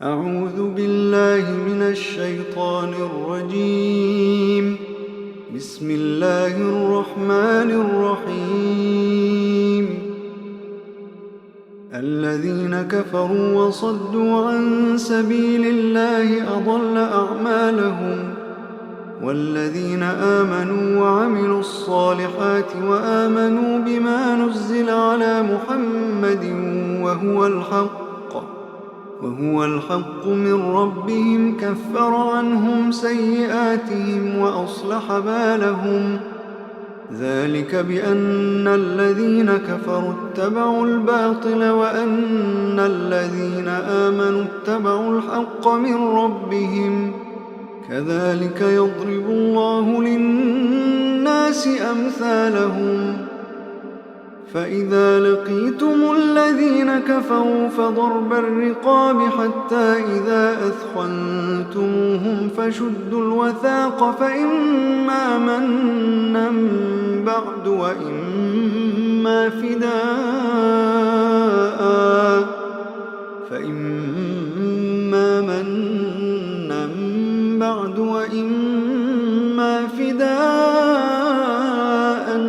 أعوذ بالله من الشيطان الرجيم. بسم الله الرحمن الرحيم. الذين كفروا وصدوا عن سبيل الله أضل أعمالهم، والذين آمنوا وعملوا الصالحات وآمنوا بما نزل على محمد وهو الحق من ربهم كفر عنهم سيئاتهم وأصلح بالهم. ذلك بأن الذين كفروا اتبعوا الباطل وأن الذين آمنوا اتبعوا الحق من ربهم. كذلك يضرب الله للناس أمثالهم. فإذا لقيتم الذين كفروا فضرب الرقاب حتى إذا أثخنتموهم فشدوا الوثاق، فإما منا بعد وإما فداء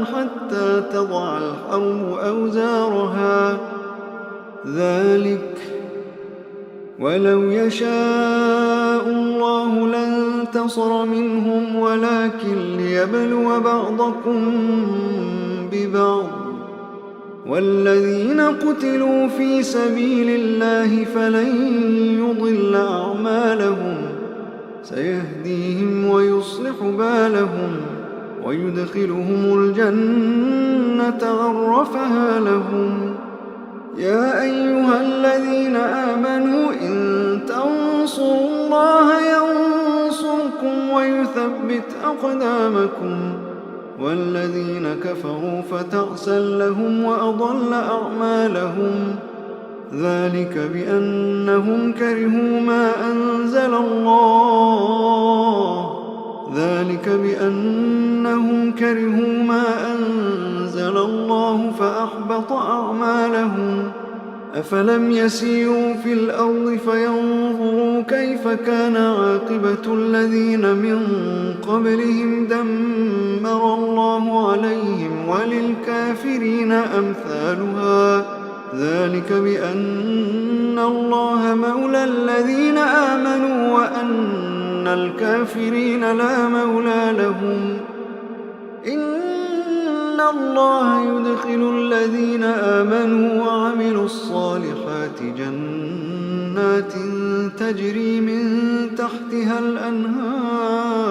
حتى تضع الحرب أوزارها. ذلك ولو يشاء الله لانتصر منهم، ولكن ليبلو بعضكم ببعض. والذين قتلوا في سبيل الله فلن يضل أعمالهم، سيهديهم ويصلح بالهم ويدخلهم الجنة عرفها لهم. يا أيها الذين آمنوا إن تنصروا الله ينصركم ويثبت أقدامكم. والذين كفروا فتعسا لهم وأضل أعمالهم. ذلك بأنهم كرهوا ما أنزل الله فأحبط أعمالهم. أفلم يسيروا في الأرض فينظروا كيف كان عاقبة الذين من قبلهم، دمر الله عليهم وللكافرين أمثالها. ذلك بأن الله مولى الذين آمنوا وأن الكافرين لا مولى لهم. إن الله يدخل الذين آمنوا وعملوا الصالحات جنات تجري من تحتها الأنهار،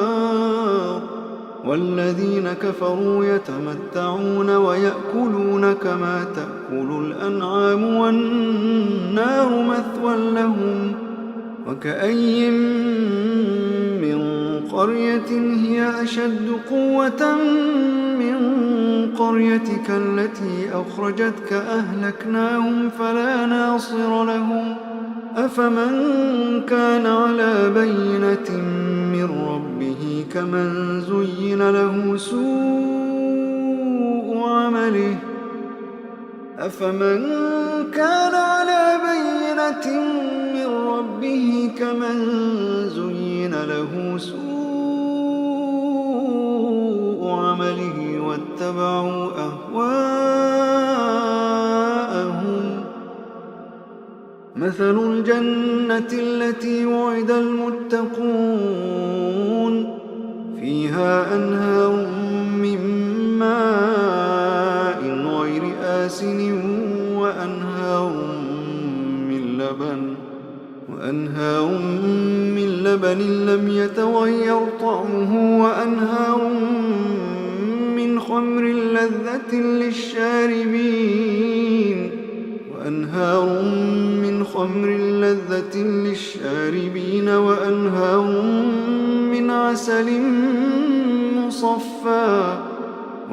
والذين كفروا يتمتعون ويأكلون كما تأكل الأنعام والنار مثوى لهم. وكأي من قرية هي أشد قوة من قريتك التي أخرجتك أهلكناهم فلا ناصر لهم. أفمن كان على بينة من ربه كمن زين له سوء عمله واتبعوا أهواءهم. مثل الجنة التي وعد المتقون فيها أنهار من ماء غير آسن وأنهار من لبن لم يتغير طعمه وأنهار من خمر لذة للشاربين وأنهار من عسل مصفى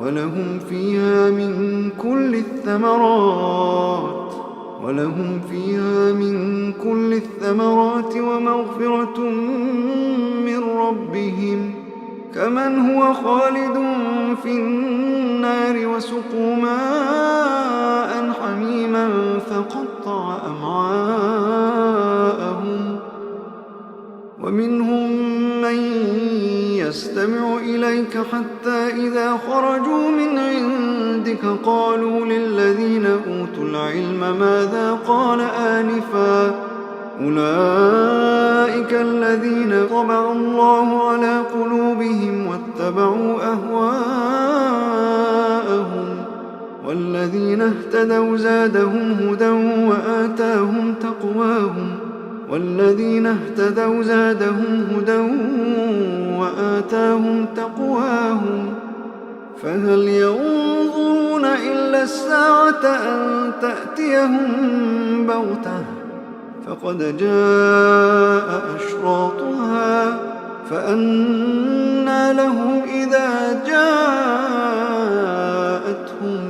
ولهم فيها من كل الثمرات ومغفرة من ربهم، كمن هو خالد في النار وسقوا ماء حميما فقطع أمعاءهم. ومنهم من يستمع إليك حتى إذا خرجوا من عندك قالوا للذين أوتوا العلم ماذا قال آنفا أولئك الذين طبع الله على قلوبهم واتبعوا أهواءهم والذين اهتدوا زادهم هدى وآتاهم تقواهم فهل ينظرون إلا الساعة أن تأتيهم بغتة فقد جاء أشراطها فأنى لهم إذا جاءتهم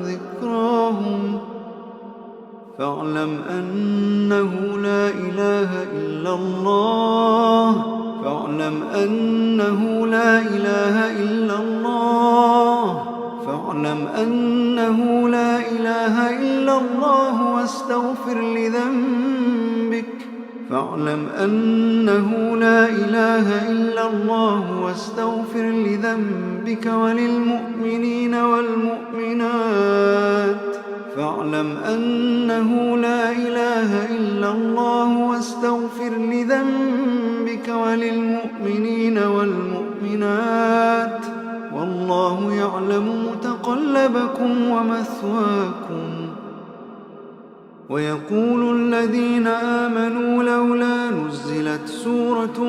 ذكراهم فاعلم أنه لا إله إلا الله واستغفر لذنبك وللمؤمنين والمؤمنات والله يعلم متقلبكم ومثواكم ويقول الذين آمنوا لولا نزلت سورة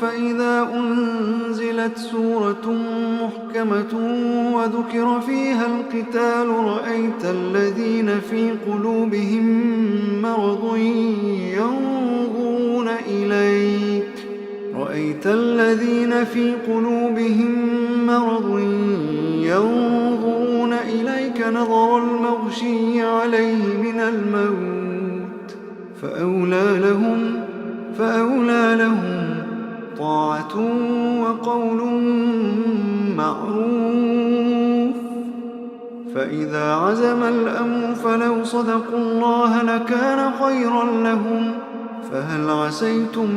فإذا أنزلت سورة محكمة وذكر فيها القتال رأيت الذين في قلوبهم مرض ينظرون إليك نظر المغشي عليه من الموت فأولى لهم طاعة وقول معروف فإذا عزم الأمر فلو صدقوا الله لكان خيرا لهم فهل عسيتم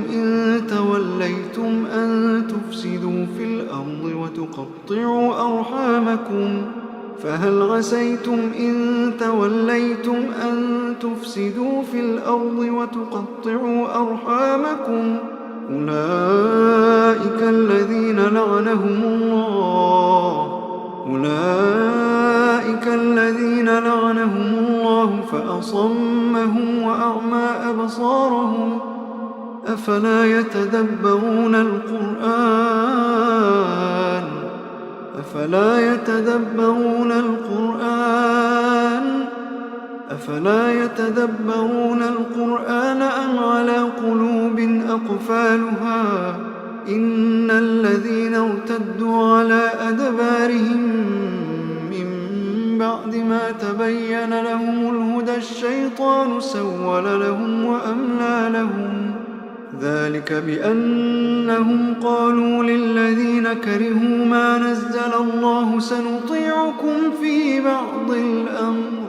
إن توليتم أن تفسدوا في الأرض وتقطعوا أرحامكم أولئك الذين لعنهم الله فأصمهم وأعمى أبصارهم أفلا يتدبرون القرآن أم على قلوب أقفالها إن الذين ارتدوا على أدبارهم من بعد ما تبين لهم الهدى الشيطان سول لهم وأملى لهم ذلك بأنهم قالوا للذين كرهوا ما نزل الله سنطيعكم في بعض الأمر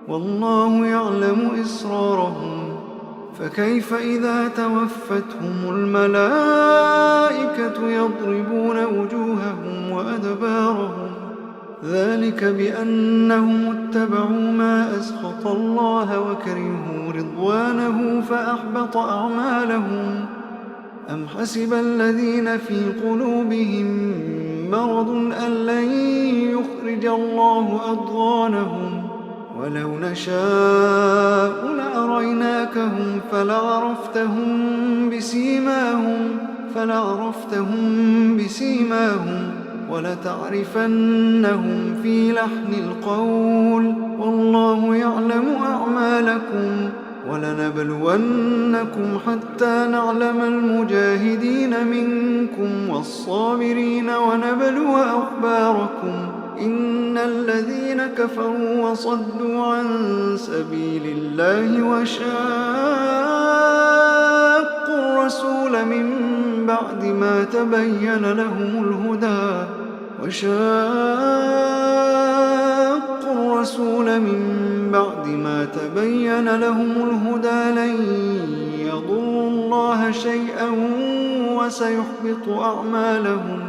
والله يعلم إسرارهم فكيف إذا توفتهم الملائكة يضربون وجوههم وأدبارهم ذلك بأنهم اتبعوا ما أسخط الله وكرهوا رضوانه فأحبط أعمالهم أم حسب الذين في قلوبهم مرض أن لن يخرج الله أضغانهم ولو نشاء لأريناكهم فلعرفتهم بسيماهم ولتعرفنهم في لحن القول والله يعلم أعمالكم ولنبلونكم حتى نعلم المجاهدين منكم والصابرين ونبلو أخباركم إن الذين كفروا وصدوا عن سبيل الله وشاقوا الرسول من بعد ما تبين لهم الهدى لن يضروا الله يخسرون شيئا وسيحبط أعمالهم.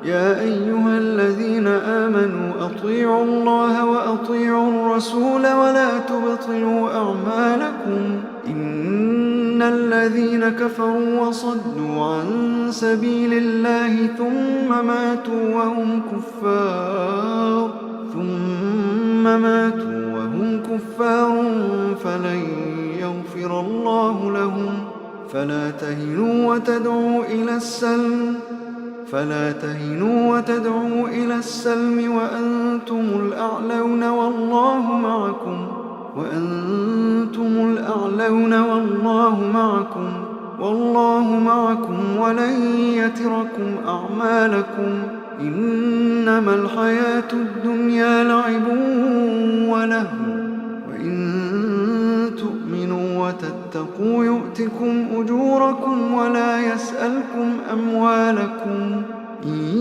يا أيها الذين آمنوا أطيعوا الله وأطيعوا الرسول ولا تبطلوا أعمالكم. إن الذين كفروا وصدوا عن سبيل الله ثم ماتوا وهم كفار فلن يغفر الله لهم. فلا تهنوا وتدعوا إلى السلم وأنتم الأعلون والله معكم ولن يتركم أعمالكم. إنما الحياة الدنيا لعب ولهو، وإن تؤمنوا وتتقوا يؤتكم أجوركم ولا يسألكم أموالكم. إن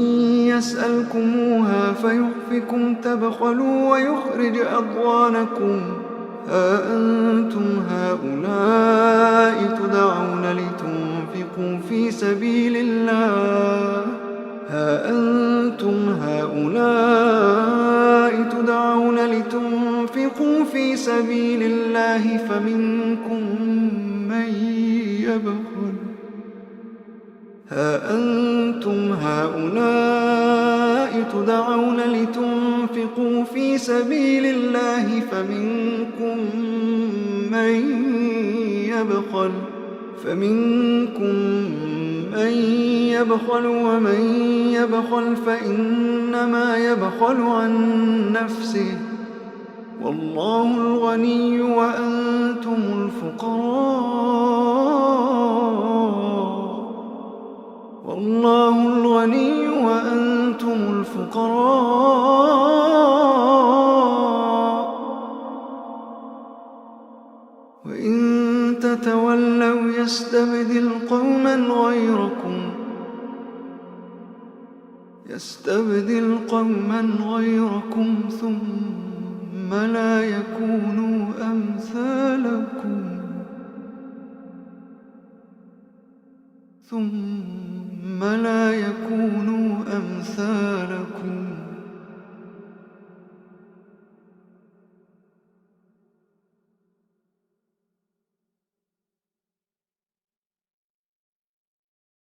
يسألكموها فيحفكم تبخلوا ويخرج أضغانكم. ها أنتم هؤلاء تدعون لتنفقوا في سبيل الله فمنكم من يبخل ومن يبخل فإنما يبخل عن نفسه، والله الغني وأنتم الفقراء وإن تتولوا يستبدل قوما غيركم ثم لا يكونوا أمثالكم